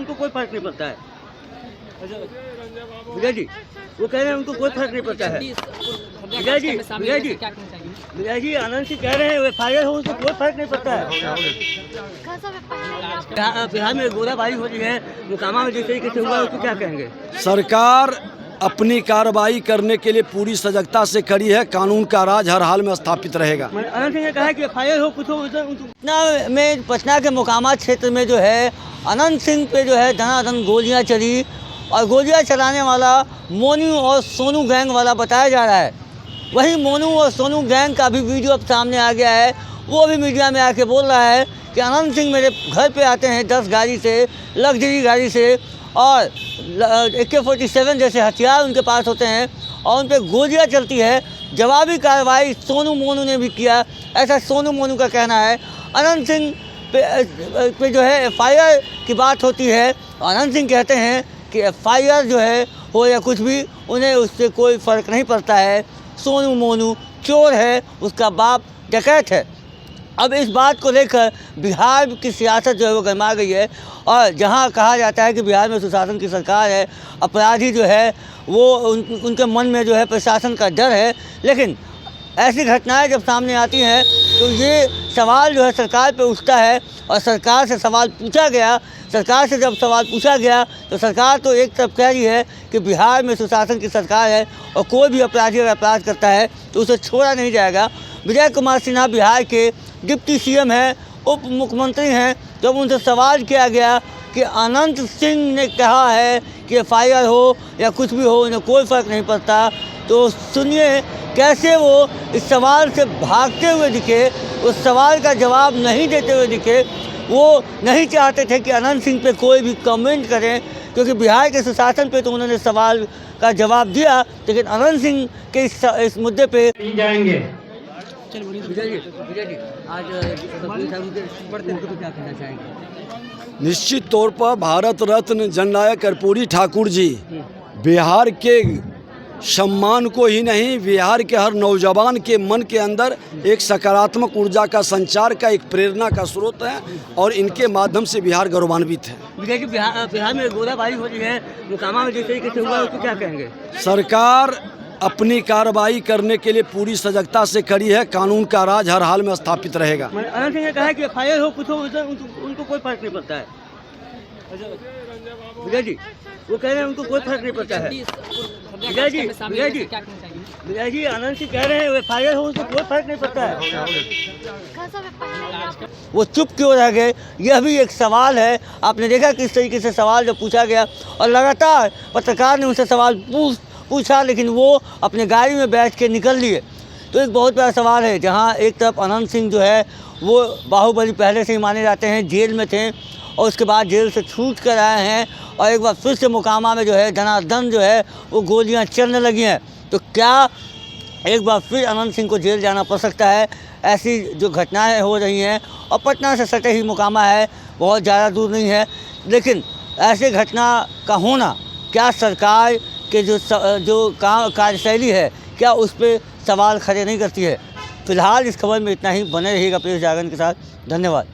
उनको कोई फर्क नहीं पड़ता है। विजय जी वो कह रहे हैं उनको कोई फर्क नहीं पड़ता है। विजय जी आनंद सिंह कह रहे हैं FIR हो उनको कोई फर्क नहीं पड़ता है। बिहार में गोलाबारी हो रही है, मोकामा में जिस तरीके से हुआ उसको क्या कहेंगे? सरकार अपनी कार्रवाई करने के लिए पूरी सजगता से खड़ी है। कानून का राज हर हाल में स्थापित रहेगा। अनंत सिंह ने कहा कि FIR हो कुछ हो पटना के मोकामा क्षेत्र में जो है अनंत सिंह पे जो है धनाधन गोलियां चली और गोलियां चलाने वाला मोनू और सोनू गैंग वाला बताया जा रहा है। वहीं मोनू और सोनू गैंग का भी वीडियो अब सामने आ गया है। वो भी मीडिया में आके बोल रहा है कि अनंत सिंह मेरे घर पे आते हैं 10 गाड़ी से, लग्जरी गाड़ी से, और AK-47 जैसे हथियार उनके पास होते हैं और उन पर गोलियाँ चलती है। जवाबी कार्रवाई सोनू मोनू ने भी किया, ऐसा सोनू मोनू का कहना है। अनंत सिंह पे जो है FIR की बात होती है। अनंत सिंह कहते हैं कि FIR जो है हो या कुछ भी, उन्हें उससे कोई फ़र्क नहीं पड़ता है। सोनू मोनू चोर है, उसका बाप डकैत है। अब इस बात को लेकर बिहार की सियासत जो है वो गरमा गई है और जहां कहा जाता है कि बिहार में सुशासन की सरकार है, अपराधी जो है वो उनके मन में जो है प्रशासन का डर है। लेकिन ऐसी घटनाएं जब सामने आती हैं तो ये सवाल जो है सरकार पे उठता है और सरकार से सवाल पूछा गया। सरकार से जब सवाल पूछा गया तो सरकार तो एक तरफ कह रही है कि बिहार में सुशासन की सरकार है और कोई भी अपराधी अगर अपराध करता है तो उसे छोड़ा नहीं जाएगा। विजय कुमार सिन्हा बिहार के डिप्टी CM हैं, उप मुख्यमंत्री हैं। जब उनसे सवाल किया गया कि अनंत सिंह ने कहा है कि FIR हो या कुछ भी हो उन्हें कोई फ़र्क नहीं पड़ता, तो सुनिए कैसे वो इस सवाल से भागते हुए दिखे, उस सवाल का जवाब नहीं देते हुए दिखे। वो नहीं चाहते थे कि अनंत सिंह पे कोई भी कमेंट करें, क्योंकि बिहार के सुशासन पे तो उन्होंने सवाल का जवाब दिया, लेकिन अनंत सिंह के इस मुद्दे पे जाएंगे। विजय जी आज क्या कहना चाहेंगे? निश्चित तौर पर भारत रत्न जननायक कर्पूरी ठाकुर जी बिहार के सम्मान को ही नहीं, बिहार के हर नौजवान के मन के अंदर एक सकारात्मक ऊर्जा का संचार का, एक प्रेरणा का स्रोत है और इनके माध्यम से बिहार गौरवान्वित है। विजय जी बिहार में गोलाबारी हो रही है, मोकामा में जिस तरीके से हुआ उसको क्या कहेंगे? सरकार अपनी कार्रवाई करने के लिए पूरी सजगता से खड़ी है। कानून का राज हर हाल में स्थापित रहेगा। अनंत सिंह ने कहा कि FIR हो कुछ हो उनको कोई फर्क नहीं पड़ता है। विजय जी वो कह रहे हैं उनको कोई फर्क नहीं पड़ता है। विजय जी आनंद सिंह कह रहे हैं FIR हो उनको कोई फर्क नहीं पड़ता है। वो चुप क्यों रह गए, यह भी एक सवाल है। आपने देखा किस तरीके से सवाल जब पूछा गया और लगातार पत्रकार ने उनसे सवाल पूछा, लेकिन वो अपने गाड़ी में बैठ के निकल लिए। तो एक बहुत बड़ा सवाल है, जहां एक तरफ अनंत सिंह जो है वो बाहुबली पहले से ही माने जाते हैं, जेल में थे और उसके बाद जेल से छूट कर आए हैं और एक बार फिर से मोकामा में जो है धनाधन जो है वो गोलियां चलने लगी हैं। तो क्या एक बार फिर अनंत सिंह को जेल जाना पड़ सकता है? ऐसी जो घटनाएं हो रही हैं और पटना से सटे ही मोकामा है, बहुत ज़्यादा दूर नहीं है। लेकिन ऐसे घटना का होना क्या सरकार के जो कार्यशैली है क्या उस पर सवाल खड़े नहीं करती है? फिलहाल इस खबर में इतना ही। बने रहिएगा प्रेस जागरण के साथ। धन्यवाद।